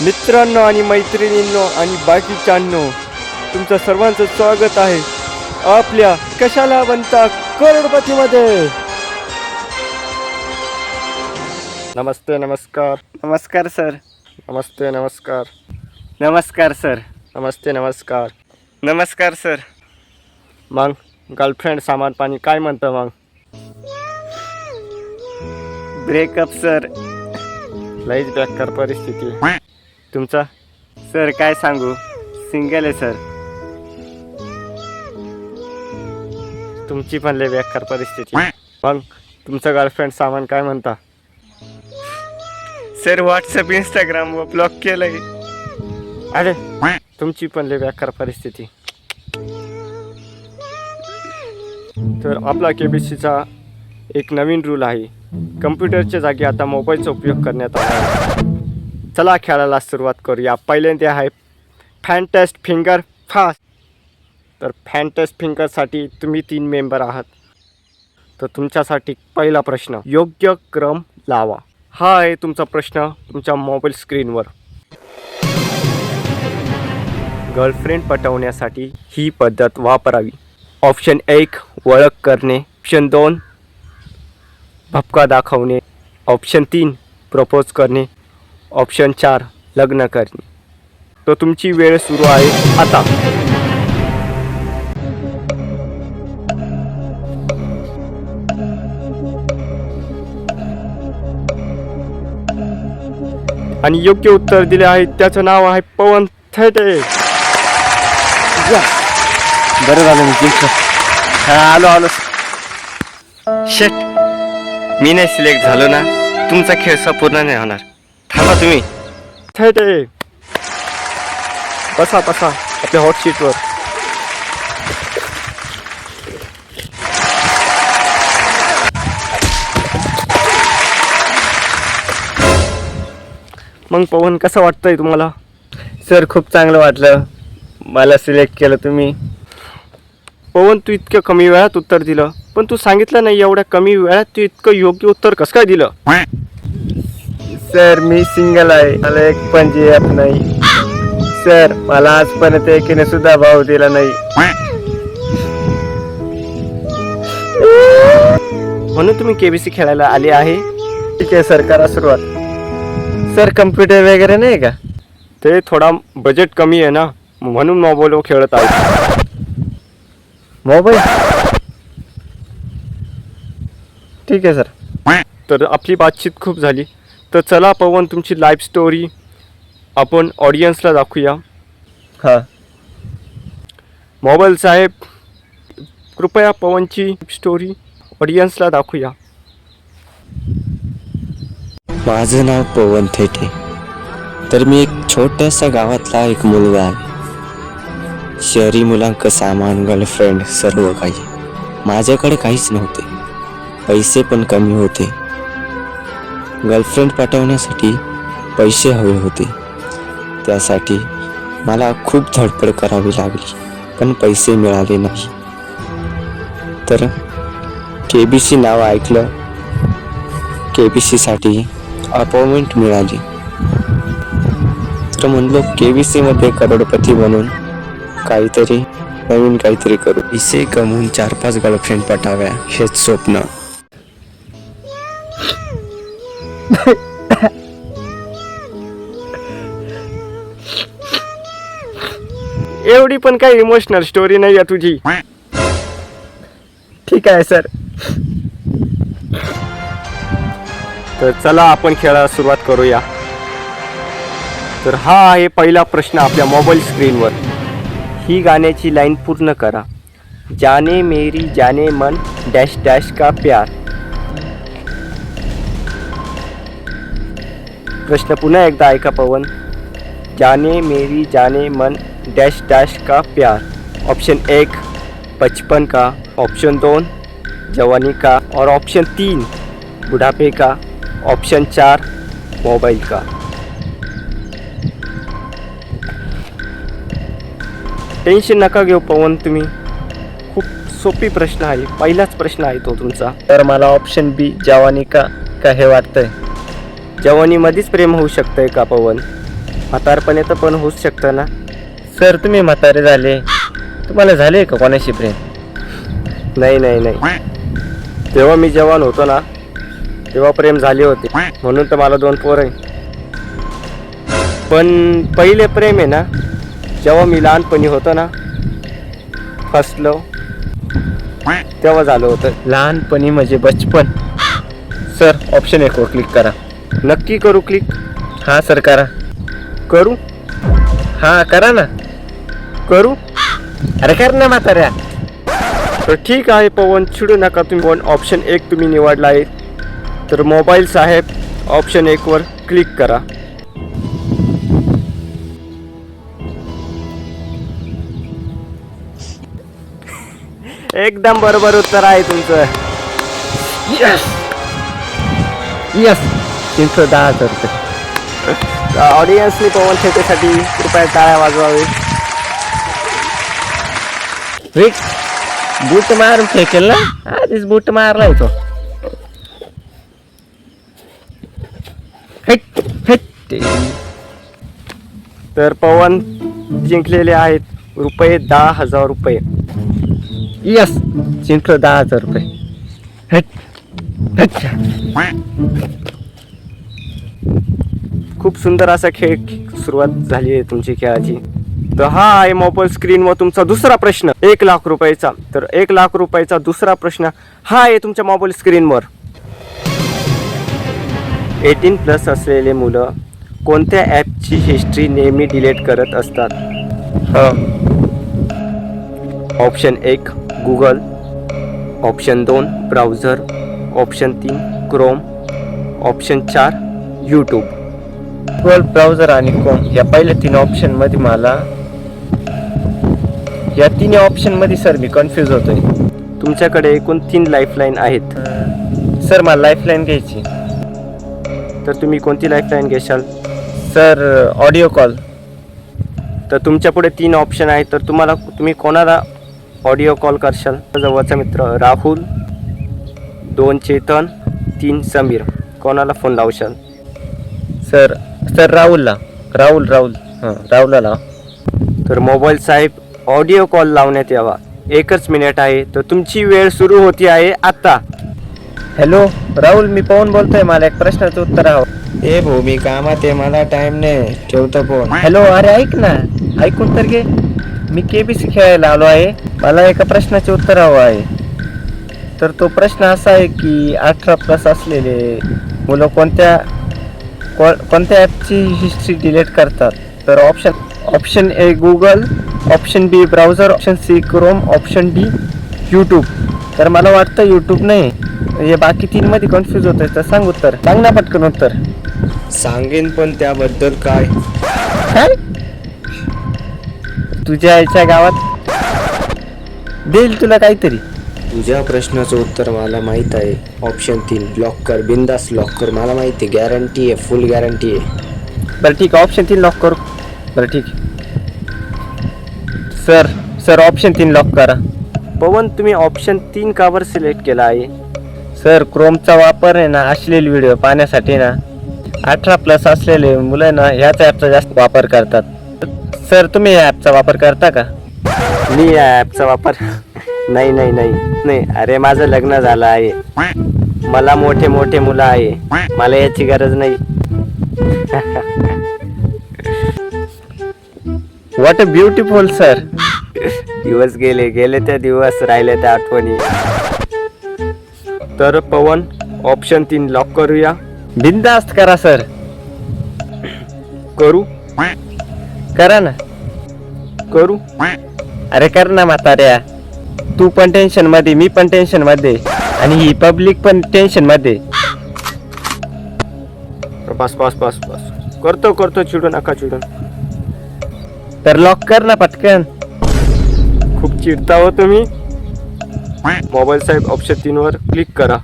मित्रांनो आणि मैत्रिणींनो आणि बाकीच्यांनो, तुमचं सर्वांचं स्वागत आहे आपल्या कशाला बनता करोडपतीमध्ये. नमस्ते नमस्कार. नमस्कार सर. नमस्ते नमस्कार. नमस्कार सर. नमस्ते नमस्कार. नमस्कार सर. मग गर्लफ्रेंड सामान पाणी काय म्हणतं मग? Breakup sir. लईच बेकार परिस्थिती. तुमचा? सर काय सांगू, सिंगल आहे सर. तुमची पण लई बेकार परिस्थिती. मग तुमचं गर्लफ्रेंड सामान काय म्हणता? सर व्हॉट्सअप इंस्टाग्राम वर ब्लॉक केलंय. अरे तुमची पण लई बेकार परिस्थिती. तर आपला केबीसीचा एक नवीन रूल आहे. कम्प्युटरच्या जागी आता मोबाईलचा उपयोग करण्यात आला आहे. चला खेळायला सुरुवात करूया. पहिल्यांदा आहे फॅन्टस्ट फिंगर फास्ट. तर फॅन्टस्ट फिंगरसाठी तुम्ही 3 मेंबर आहात. तर तुमच्यासाठी पहिला प्रश्न, योग्य क्रम लावा. हा आहे तुमचा प्रश्न तुमच्या मोबाईल स्क्रीनवर. गर्लफ्रेंड पटवण्यासाठी ही पद्धत वापरावी. ऑप्शन 1 ओळख करणे, ऑप्शन 2 भपका दाखवणे, ऑप्शन 3 प्रपोज करणे, ऑप्शन 4 लग्न करणे. तर तुमची वेळ सुरू आहे आता. आणि योग्य उत्तर दिले आहे त्याचं नाव आहे पवन थेटे. बरं झालं मी जिंकलो. आलो. शेट, मी नाही सिलेक्ट झालो ना, तुमचा खेळ संपूर्ण नाही होणार. थांबा तुम्ही. थेटे बसा आपल्या हॉट सीटवर. मग पवन कसं वाटतंय तुम्हाला? सर खूप चांगलं वाटलं, मला सिलेक्ट केलं तुम्ही. पवन, तू इतक्या कमी वेळात उत्तर दिलं, पण तू सांगितलं नाही एवढ्या कमी वेळात तू इतकं योग्य उत्तर कसं काय दिलं? सर मी सिंगल आहे, मला एक पण जीएफ नाही. सर मला आजपर्यंत एकीने सुद्धा भाव दिला नाही. म्हणून तुम्ही केबीसी खेळायला आले आहे. ठीक आहे सर, करा सुरुवात. सर कम्प्युटर वगैरे नाही का? ते थोडा बजेट कमी आहे ना, म्हणून मोबाईलवर खेळत आहे. मोबाईल? ठीक आहे सर. तर आपली बातचीत खूप झाली. तर चला पवन, तुमची लाईफ स्टोरी आपण ऑडियन्सला दाखवूया. हां. मोबाईल साहेब, कृपया पवनची स्टोरी ऑडियन्सला दाखवूया. माझं नाव पवन थेटे. तर मी एक छोट्याशा गावातला एक मुलगा आहे. शहरी मुलांक सामान, गर्लफ्रेंड सर्व काही. माझ्याकडे काहीच नव्हते, पैसे पण कमी होते. गर्लफ्रेंड पटवण्यासाठी पैसे हवे होते. त्यासाठी मला खूप धडपड करावी लागली, पण पैसे मिळाले नाही. तर केबीसी नाव ऐकलं. केबीसीसाठी अपॉइंटमेंट मिळाली. तर म्हणलो केबीसीमध्ये करोडपती बनून काहीतरी नवीन काहीतरी करू. पैसे कमवून 4-5 गर्लफ्रेंड पटाव्या हेच स्वप्न. एवढी पण काही इमोशनल स्टोरी नाही आहे तुझी. ठीक आहे सर. तर चला आपण खेळायला सुरुवात करूया. तर हा आहे पहिला प्रश्न आपल्या मोबाईल स्क्रीनवर. ही गाण्याची लाईन पूर्ण करा. जाने मेरी जाने मन डॅश डॅश का प्यार. प्रश्न पुन्हा एकदा ऐका पवन. जाने मेरी जाने मन डैश डैश का प्यार. ऑप्शन 1 बचपन का, ऑप्शन 2 जवानी का और ऑप्शन 3 बुढ़ापे का, ऑप्शन 4 मोबाइल का. टेन्शन नका घेऊ पवन, तुम्ही. खूप सोपी प्रश्न आहे, पहिलाच प्रश्न आहे तो तुमचा. तर मला ऑप्शन बी जवानी का हे वाटतंय. जवानीमध्येच प्रेम होऊ शकतंय का पवन? म्हातारपणे तर पण होऊच शकतं ना. सर तुम्ही म्हातारे झाले, तुम्हाला झाले का कोणाशी प्रेम? नाही नाही नाही, तेव्हा मी जवान होतो ना तेव्हा प्रेम झाले होते, म्हणून तर मला 2 पोरं आहे. पण पहिले प्रेम आहे ना, जेव्हा मी लहानपणी होतो ना, फर्स्ट लव, तेव्हा झालं होतं. लहानपणी म्हणजे बचपन. सर ऑप्शन 1 वर क्लिक करा. नक्की करू क्लिक? हा सर करा. करू हा करा ना. करू अरे कर ना म्हाताऱ्या. तर ठीक आहे पवन, चिडू नका तुम्ही. पण ऑप्शन 1 तुम्ही निवडला आहे, तर मोबाईल साहेब ऑप्शन 1 वर क्लिक करा. एकदम बरोबर उत्तर आहे तुमचं. यस यस 310,000 रुपये. ऑडियन्सनी पवन थेटेसाठी कृपया टाळ्या वाजवावे. विक बूट मारून फेकेल ना, आधीच बूट मारलाय तो. Hate hate. तर पवन जिंकलेले आहेत रुपये 10,000 रुपये. यस 310,000 रुपये. Hate hate. खूप सुंदर असा खेळ सुरुवात झाली आहे तुमची खेळाची. तर हा आहे मोबाईल स्क्रीनवर तुमचा दुसरा प्रश्न 1 लाख रुपयाचा. तर 1 लाख रुपयाचा दुसरा प्रश्न हा आहे तुमच्या मोबाईल स्क्रीनवर. 18+ असलेले मुलं कोणत्या ॲपची हिस्ट्री नेहमी डिलीट करत असतात? हो. Option 1 Google, option 2 browser, option 3 Chrome, option 4 YouTube. Google, browser आणि क्रोम या पहिल्या 3 ऑप्शन मध्ये मला, या 3 ऑप्शन मध्ये सर मी कन्फ्यूज होतोय. तुमच्याकडे एकूण 3 लाईफलाईन आहेत. सर मला लाईफलाईन घ्यायची. तर तुम्ही कोणती लाईफलाईन घेशाल? Sir audio call. तर तुमच्या पुढे 3 ऑप्शन आहेत. तर तुम्ही कोणाला ऑडिओ कॉल करशाल? जवळचा मित्र राहुल, 2 चेतन, 3 समीर. कोणाला फोन लावशाल? सर राहुलला. राहुलला लाव. तर मोबाईल साहेब ऑडिओ कॉल लावण्यात यावा. 1च मिनिट आहे. तर तुमची वेळ सुरू होती आहे आता. हॅलो राहुल, मी पवन बोलतोय. मला एक प्रश्नाचं उत्तर हवं. ए भाऊ, मी कामात आहे, मला टाइम नाही, ठेवतो फोन. हॅलो, अरे ऐक ना, ऐकून तर घे. मी KBC खेळायला आलो आहे. मला एका प्रश्नाचे उत्तर हवं आहे. तर तो प्रश्न असा आहे की 18+ असलेले मुलं कोणत्या ॲपची हिस्ट्री डिलीट करतात? तर option A Google, option B browser, option C Chrome, option D YouTube. तर मला वाटतं यूट्यूब नाही, हे बाकी 3 मध्ये कन्फ्यूज होतोय. तर सांग उत्तर, सांग ना पटकन उत्तर. सांगेन, पण त्याबद्दल काय? काय तुझ्या आईच्या गावात देईल तुला काहीतरी. तुझ्या प्रश्नाचं उत्तर मला माहित आहे. ऑप्शन 3 लॉक कर, बिंदास लॉक कर. मला माहिती आहे, गॅरंटी आहे, फुल गॅरंटी आहे. बरं ठीक आहे, ऑप्शन 3 लॉक करू. बरं ठीक आहे सर ऑप्शन 3 लॉक करा. पवन, तुम्ही ऑप्शन 3 कावर सिलेक्ट केला आहे? सर क्रोमचा वापर आहे ना, अश्लील व्हिडिओ पाहण्यासाठी ना 18+ असलेले मुलं ना ह्याच ॲपचा जास्त वापर करतात. सर तुम्ही या ॲपचा वापर करता का? मी या ॲपचा वापर नाही. अरे माझं लग्न झालं आहे, मला मोठे मुलं आहे, मला याची गरज नाही. What a beautiful sir. दिवस गेले त्या दिवस, राहिले त्या आठवणी. तर पवन ऑप्शन 3 लॉक करूया. बिनधास्त करा सर. करू करा ना. करू अरे कर ना म्हाताऱ्या. तू पण टेन्शन मध्ये, मी पण टेन्शन मध्ये, आणि ही पब्लिक पण टेन्शन मध्ये. बस करतो, चिडू नका. तर लॉक कर ना पटकन. खूप चिडता हो तुम्ही. मोबाईल साहेब ऑप्शन 3 वर क्लिक करा.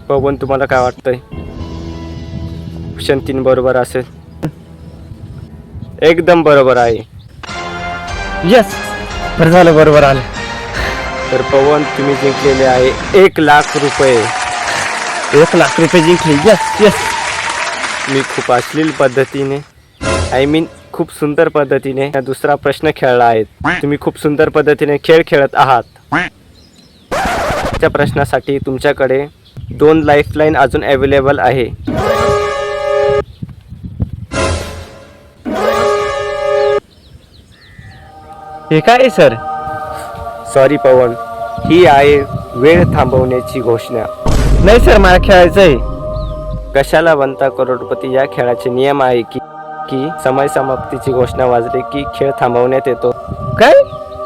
पवन, तुम्हाला काय वाटतंय? ऑप्शन 3 बरोबर असेल? एकदम बरोबर आहे. यस, बरं झालं, बरोबर आलं. तर पवन, तुम्ही जिंकलेले आहे 1 लाख रुपये. 1,00,000 जिंकले. Yes yes. मी खूप अश्लील पद्धतीने खूप सुंदर पद्धतीने हा दुसरा प्रश्न खेळला आहे. तुम्ही खूप सुंदर पद्धतीने खेळ खेळत आहात. त्या प्रश्नासाठी तुमच्याकडे 2 लाईफलाईन अजून अवेलेबल आहे. हे काय आहे सर? सॉरी पवन, ही आहे वेळ थांबवण्याची घोषणा. नाही सर, मला खेळायचंय. कशाला बनता करोडपती या खेळाचे नियम आहे की की समय समाप्तीची घोषणा वाजली की खेळ थांबवण्यात येतो. काय?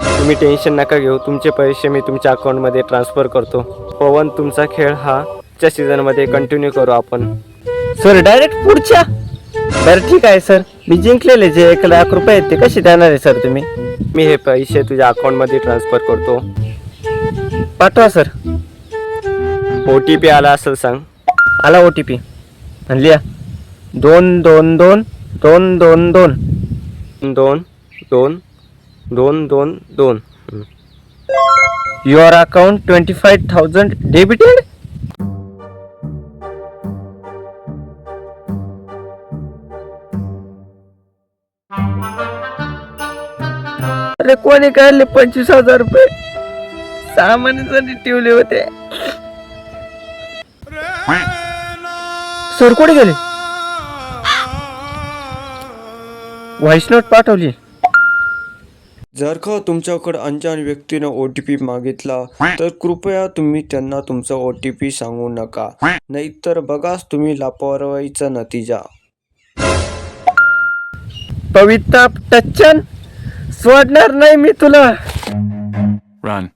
तुम्ही टेन्शन नका घेऊ, तुमचे पैसे मी तुमच्या अकाउंटमध्ये ट्रान्सफर करतो. पवन, तुमचा खेळ हा च्या सीझनमध्ये कंटिन्यू करू आपण. सर डायरेक्ट पुढच्या? बरं ठीक आहे सर. मी जिंकलेले जे 1,00,000 आहेत ते कसे देणार आहे सर तुम्ही? मी हे पैसे तुझ्या अकाउंटमध्ये ट्रान्सफर करतो. पाठवा सर. OTP आला असेल सांग. आला OTP. आणि लिहा 2222222. 22222. Your account 25,000 debited. अरे कोणी काढले 25,000 रुपये? 6 महिन्यासाठी ठेवले होते. सर कुठे गेले? व्हॉइस नोट पाठवली. जर का तुमच्याकडे अनजान व्यक्तीनं OTP मागितला तर कृपया तुम्ही त्यांना तुमचा OTP सांगू नका, नाहीतर बघाच तुम्ही लापरवाहीचा नतीजा. पवित्रा टच्चन, सोडणार नाही मी तुला. Run.